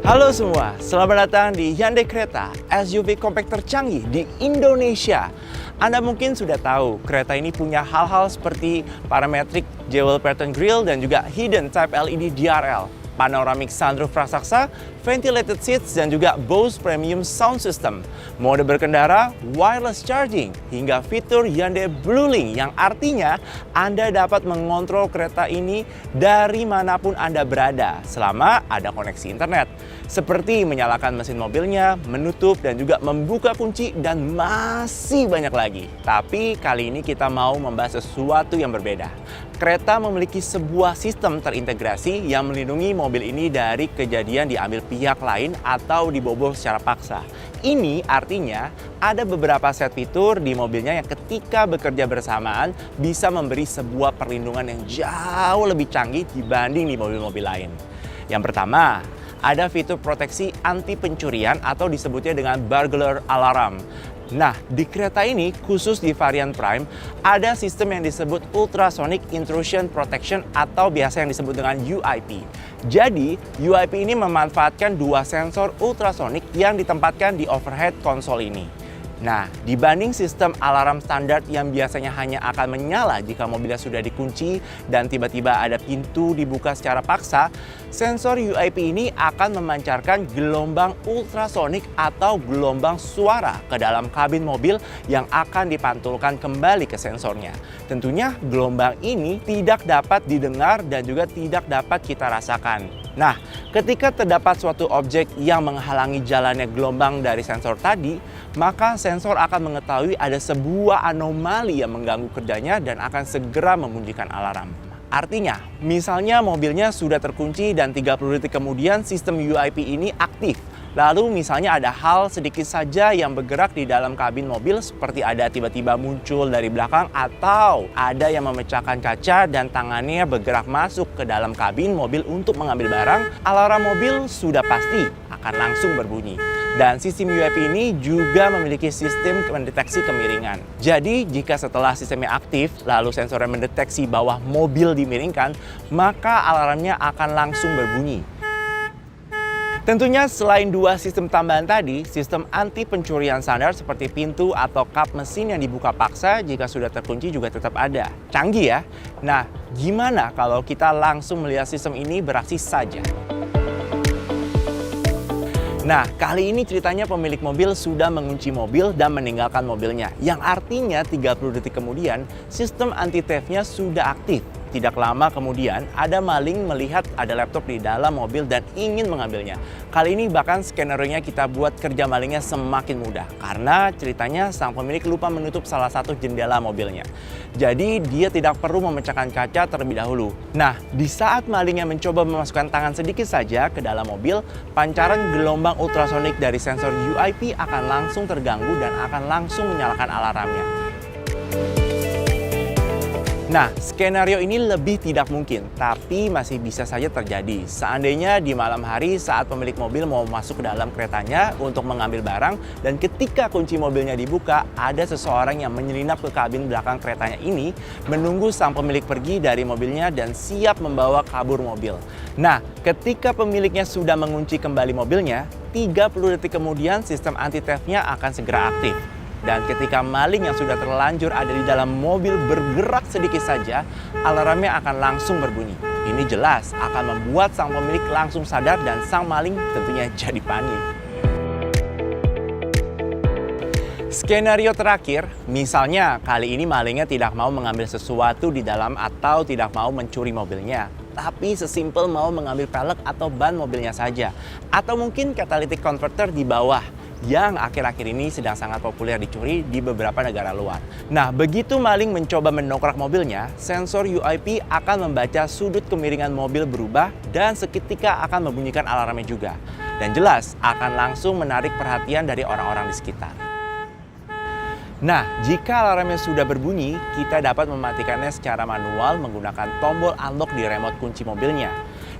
Halo semua, selamat datang di Hyundai Creta, SUV compact tercanggih di Indonesia. Anda mungkin sudah tahu, kereta ini punya hal-hal seperti parametric jewel pattern grille dan juga hidden type LED DRL, panoramic sunroof raksasa, ventilated seats, dan juga Bose premium sound system. Mode berkendara, wireless charging, hingga fitur Hyundai BlueLink yang artinya Anda dapat mengontrol kereta ini dari manapun Anda berada selama ada koneksi internet. Seperti menyalakan mesin mobilnya, menutup dan juga membuka kunci, dan masih banyak lagi. Tapi kali ini kita mau membahas sesuatu yang berbeda. Creta memiliki sebuah sistem terintegrasi yang melindungi mobil ini dari kejadian diambil pihak lain atau dibobol secara paksa. Ini artinya ada beberapa set fitur di mobilnya yang ketika bekerja bersamaan bisa memberi sebuah perlindungan yang jauh lebih canggih dibanding di mobil-mobil lain. Yang pertama, ada fitur proteksi anti pencurian atau disebutnya dengan burglar alarm. Nah, di kereta ini, khusus di varian Prime, ada sistem yang disebut Ultrasonic Intrusion Protection atau biasa yang disebut dengan UIP. Jadi, UIP ini memanfaatkan dua sensor ultrasonik yang ditempatkan di overhead konsol ini. Nah, dibanding sistem alarm standar yang biasanya hanya akan menyala jika mobilnya sudah dikunci dan tiba-tiba ada pintu dibuka secara paksa, sensor UIP ini akan memancarkan gelombang ultrasonik atau gelombang suara ke dalam kabin mobil yang akan dipantulkan kembali ke sensornya. Tentunya gelombang ini tidak dapat didengar dan juga tidak dapat kita rasakan. Nah, ketika terdapat suatu objek yang menghalangi jalannya gelombang dari sensor tadi, maka sensor akan mengetahui ada sebuah anomali yang mengganggu kerjanya dan akan segera membunyikan alarm. Artinya, misalnya mobilnya sudah terkunci dan 30 detik kemudian sistem UIP ini aktif. Lalu misalnya ada hal sedikit saja yang bergerak di dalam kabin mobil seperti ada tiba-tiba muncul dari belakang atau ada yang memecahkan kaca dan tangannya bergerak masuk ke dalam kabin mobil untuk mengambil barang, alarm mobil sudah pasti akan langsung berbunyi. Dan sistem UIP ini juga memiliki sistem mendeteksi kemiringan. Jadi jika setelah sistemnya aktif lalu sensornya mendeteksi bahwa mobil dimiringkan, maka alarmnya akan langsung berbunyi. Tentunya selain dua sistem tambahan tadi, sistem anti pencurian standar seperti pintu atau kap mesin yang dibuka paksa jika sudah terkunci juga tetap ada. Canggih ya? Nah, gimana kalau kita langsung melihat sistem ini beraksi saja? Nah, kali ini ceritanya pemilik mobil sudah mengunci mobil dan meninggalkan mobilnya. Yang artinya 30 detik kemudian, sistem anti-theft-nya sudah aktif. Tidak lama kemudian, ada maling melihat ada laptop di dalam mobil dan ingin mengambilnya. Kali ini bahkan skenario-nya kita buat kerja malingnya semakin mudah. Karena ceritanya sang pemilik lupa menutup salah satu jendela mobilnya. Jadi dia tidak perlu memecahkan kaca terlebih dahulu. Nah, di saat malingnya mencoba memasukkan tangan sedikit saja ke dalam mobil, pancaran gelombang ultrasonik dari sensor UIP akan langsung terganggu dan akan langsung menyalakan alarmnya. Nah, skenario ini lebih tidak mungkin, tapi masih bisa saja terjadi. Seandainya di malam hari saat pemilik mobil mau masuk ke dalam keretanya untuk mengambil barang, dan ketika kunci mobilnya dibuka, ada seseorang yang menyelinap ke kabin belakang keretanya ini, menunggu sang pemilik pergi dari mobilnya dan siap membawa kabur mobil. Nah, ketika pemiliknya sudah mengunci kembali mobilnya, 30 detik kemudian sistem anti-theft-nya akan segera aktif. Dan ketika maling yang sudah terlanjur ada di dalam mobil bergerak sedikit saja, alarmnya akan langsung berbunyi. Ini jelas akan membuat sang pemilik langsung sadar dan sang maling tentunya jadi panik. Skenario terakhir, misalnya kali ini malingnya tidak mau mengambil sesuatu di dalam atau tidak mau mencuri mobilnya. Tapi sesimpel mau mengambil pelek atau ban mobilnya saja. Atau mungkin catalytic converter di bawah, yang akhir-akhir ini sedang sangat populer dicuri di beberapa negara luar. Nah, begitu maling mencoba mendongkrak mobilnya, sensor UIP akan membaca sudut kemiringan mobil berubah dan seketika akan membunyikan alarmnya juga. Dan jelas akan langsung menarik perhatian dari orang-orang di sekitar. Nah, jika alarmnya sudah berbunyi, kita dapat mematikannya secara manual menggunakan tombol unlock di remote kunci mobilnya.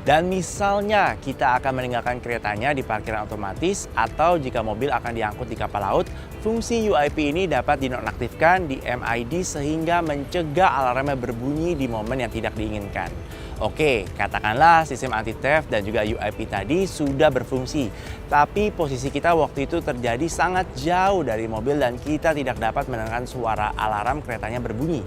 Dan misalnya kita akan meninggalkan keretanya di parkiran otomatis atau jika mobil akan diangkut di kapal laut, fungsi UIP ini dapat dinonaktifkan di MID sehingga mencegah alarmnya berbunyi di momen yang tidak diinginkan. Oke, katakanlah sistem anti-theft dan juga UIP tadi sudah berfungsi, tapi posisi kita waktu itu terjadi sangat jauh dari mobil dan kita tidak dapat mendengarkan suara alarm keretanya berbunyi.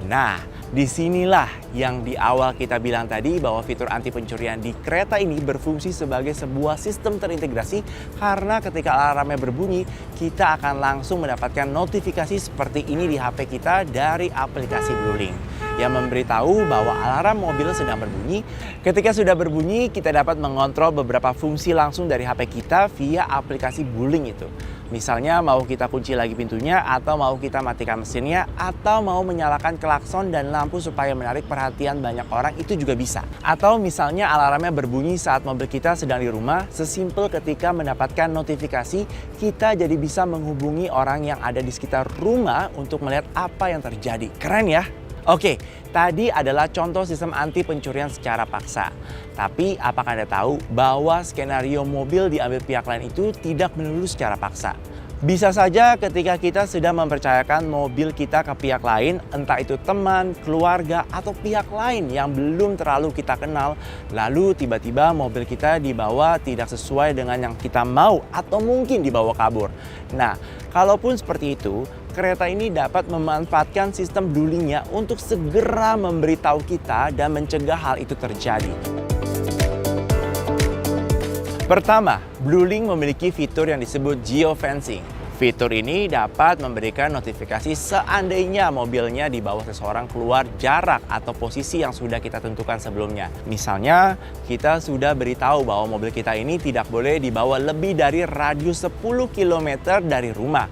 Nah, disinilah yang di awal kita bilang tadi bahwa fitur anti pencurian di kereta ini berfungsi sebagai sebuah sistem terintegrasi karena ketika alarmnya berbunyi, kita akan langsung mendapatkan notifikasi seperti ini di HP kita dari aplikasi Bluelink yang memberitahu bahwa alarm mobil sedang berbunyi. Ketika sudah berbunyi, kita dapat mengontrol beberapa fungsi langsung dari HP kita via aplikasi Bluelink itu. Misalnya mau kita kunci lagi pintunya, atau mau kita matikan mesinnya, atau mau menyalakan klakson dan lampu supaya menarik perhatian banyak orang, itu juga bisa. Atau misalnya alarmnya berbunyi saat mobil kita sedang di rumah, sesimpel ketika mendapatkan notifikasi, kita jadi bisa menghubungi orang yang ada di sekitar rumah untuk melihat apa yang terjadi. Keren ya? Oke, tadi adalah contoh sistem anti pencurian secara paksa. Tapi apakah Anda tahu bahwa skenario mobil diambil pihak lain itu tidak melulu secara paksa? Bisa saja ketika kita sedang mempercayakan mobil kita ke pihak lain, entah itu teman, keluarga, atau pihak lain yang belum terlalu kita kenal, lalu tiba-tiba mobil kita dibawa tidak sesuai dengan yang kita mau atau mungkin dibawa kabur. Nah, kalaupun seperti itu, kereta ini dapat memanfaatkan sistem Bluelink-nya untuk segera memberitahu kita dan mencegah hal itu terjadi. Pertama, Bluelink memiliki fitur yang disebut geofencing. Fitur ini dapat memberikan notifikasi seandainya mobilnya di bawah seseorang keluar jarak atau posisi yang sudah kita tentukan sebelumnya. Misalnya, kita sudah beritahu bahwa mobil kita ini tidak boleh dibawa lebih dari radius 10 km dari rumah.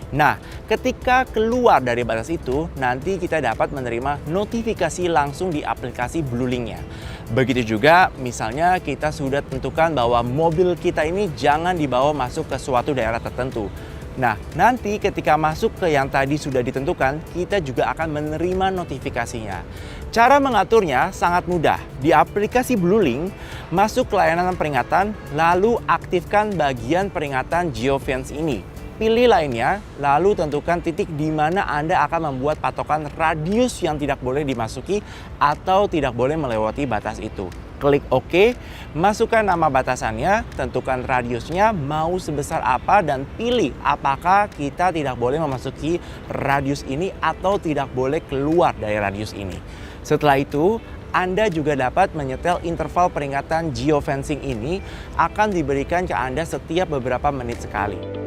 Nah, ketika keluar dari batas itu, nanti kita dapat menerima notifikasi langsung di aplikasi Bluelink-nya. Begitu juga, misalnya kita sudah tentukan bahwa mobil kita ini jangan dibawa masuk ke suatu daerah tertentu. Nah, nanti ketika masuk ke yang tadi sudah ditentukan, kita juga akan menerima notifikasinya. Cara mengaturnya sangat mudah. Di aplikasi Bluelink, masuk ke layanan peringatan, lalu aktifkan bagian peringatan geofence ini. Pilih lainnya, lalu tentukan titik di mana Anda akan membuat patokan radius yang tidak boleh dimasuki atau tidak boleh melewati batas itu. Klik OK, masukkan nama batasannya, tentukan radiusnya mau sebesar apa dan pilih apakah kita tidak boleh memasuki radius ini atau tidak boleh keluar dari radius ini. Setelah itu, Anda juga dapat menyetel interval peringatan geofencing ini akan diberikan ke Anda setiap beberapa menit sekali.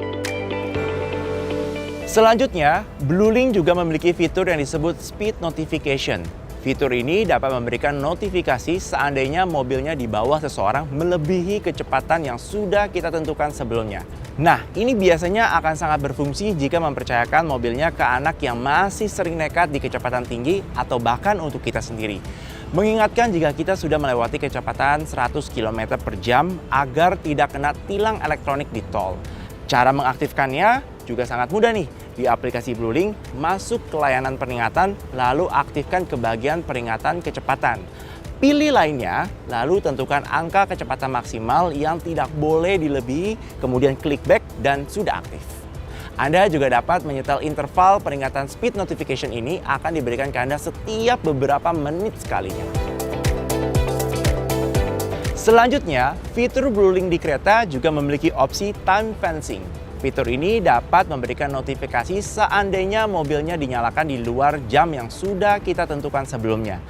Selanjutnya, Bluelink juga memiliki fitur yang disebut Speed Notification. Fitur ini dapat memberikan notifikasi seandainya mobilnya di bawah seseorang melebihi kecepatan yang sudah kita tentukan sebelumnya. Nah, ini biasanya akan sangat berfungsi jika mempercayakan mobilnya ke anak yang masih sering nekat di kecepatan tinggi atau bahkan untuk kita sendiri. Mengingatkan jika kita sudah melewati kecepatan 100 km per jam agar tidak kena tilang elektronik di tol. Cara mengaktifkannya juga sangat mudah nih. Di aplikasi Bluelink, masuk ke layanan peringatan, lalu aktifkan ke bagian peringatan kecepatan. Pilih lainnya, lalu tentukan angka kecepatan maksimal yang tidak boleh dilebihi, kemudian klik back dan sudah aktif. Anda juga dapat menyetel interval peringatan speed notification ini akan diberikan ke Anda setiap beberapa menit sekalinya. Selanjutnya, fitur Bluelink di kereta juga memiliki opsi time fencing. Fitur ini dapat memberikan notifikasi seandainya mobilnya dinyalakan di luar jam yang sudah kita tentukan sebelumnya.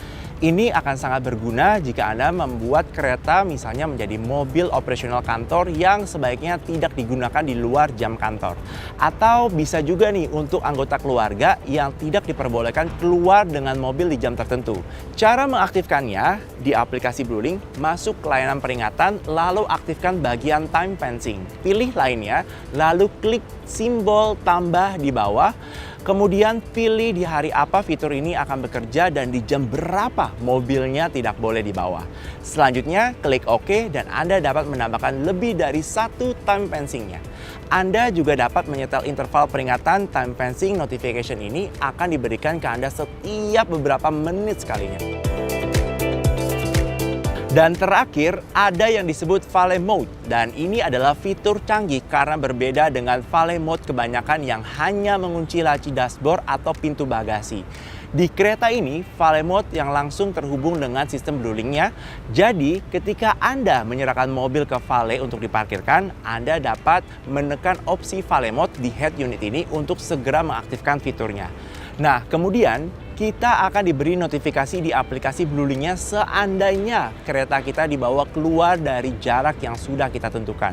Ini akan sangat berguna jika Anda membuat kereta misalnya menjadi mobil operasional kantor yang sebaiknya tidak digunakan di luar jam kantor. Atau bisa juga nih untuk anggota keluarga yang tidak diperbolehkan keluar dengan mobil di jam tertentu. Cara mengaktifkannya di aplikasi Bluelink, masuk ke layanan peringatan, lalu aktifkan bagian time fencing. Pilih lainnya, lalu klik simbol tambah di bawah. Kemudian pilih di hari apa fitur ini akan bekerja dan di jam berapa mobilnya tidak boleh dibawa. Selanjutnya klik OK dan Anda dapat menambahkan lebih dari satu time fencing-nya. Anda juga dapat menyetel interval peringatan time fencing notification ini akan diberikan ke Anda setiap beberapa menit sekalinya. Dan terakhir, ada yang disebut Valet Mode. Dan ini adalah fitur canggih karena berbeda dengan Valet Mode kebanyakan yang hanya mengunci laci dashboard atau pintu bagasi. Di kereta ini, Valet Mode yang langsung terhubung dengan sistem BlueLink-nya. Jadi, ketika Anda menyerahkan mobil ke valet untuk diparkirkan, Anda dapat menekan opsi Valet Mode di head unit ini untuk segera mengaktifkan fiturnya. Nah, kemudian kita akan diberi notifikasi di aplikasi BlueLink-nya seandainya kereta kita dibawa keluar dari jarak yang sudah kita tentukan,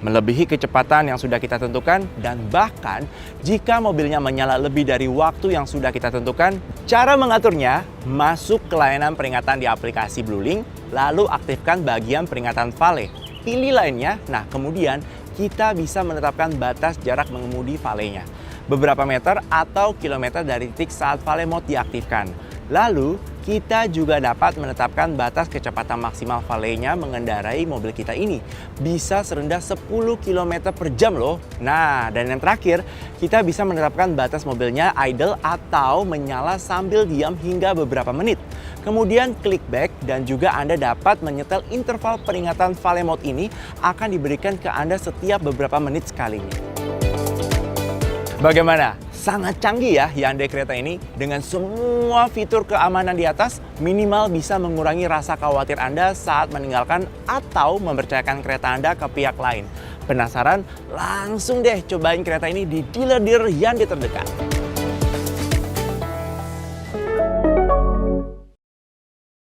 melebihi kecepatan yang sudah kita tentukan, dan bahkan jika mobilnya menyala lebih dari waktu yang sudah kita tentukan. Cara mengaturnya, masuk ke layanan peringatan di aplikasi BlueLink, lalu aktifkan bagian peringatan valet. Pilih lainnya, nah kemudian kita bisa menetapkan batas jarak mengemudi valetnya, beberapa meter atau kilometer dari titik saat Valet Mode diaktifkan. Lalu, kita juga dapat menetapkan batas kecepatan maksimal valetnya mengendarai mobil kita ini. Bisa serendah 10 km per jam loh. Nah, dan yang terakhir, kita bisa menetapkan batas mobilnya idle atau menyala sambil diam hingga beberapa menit. Kemudian klik back dan juga Anda dapat menyetel interval peringatan Valet Mode ini akan diberikan ke Anda setiap beberapa menit sekalinya. Bagaimana? Sangat canggih ya Hyundai Creta ini. Dengan semua fitur keamanan di atas, minimal bisa mengurangi rasa khawatir Anda saat meninggalkan atau mempercayakan kereta Anda ke pihak lain. Penasaran? Langsung deh cobain kereta ini di dealer-dealer Hyundai terdekat.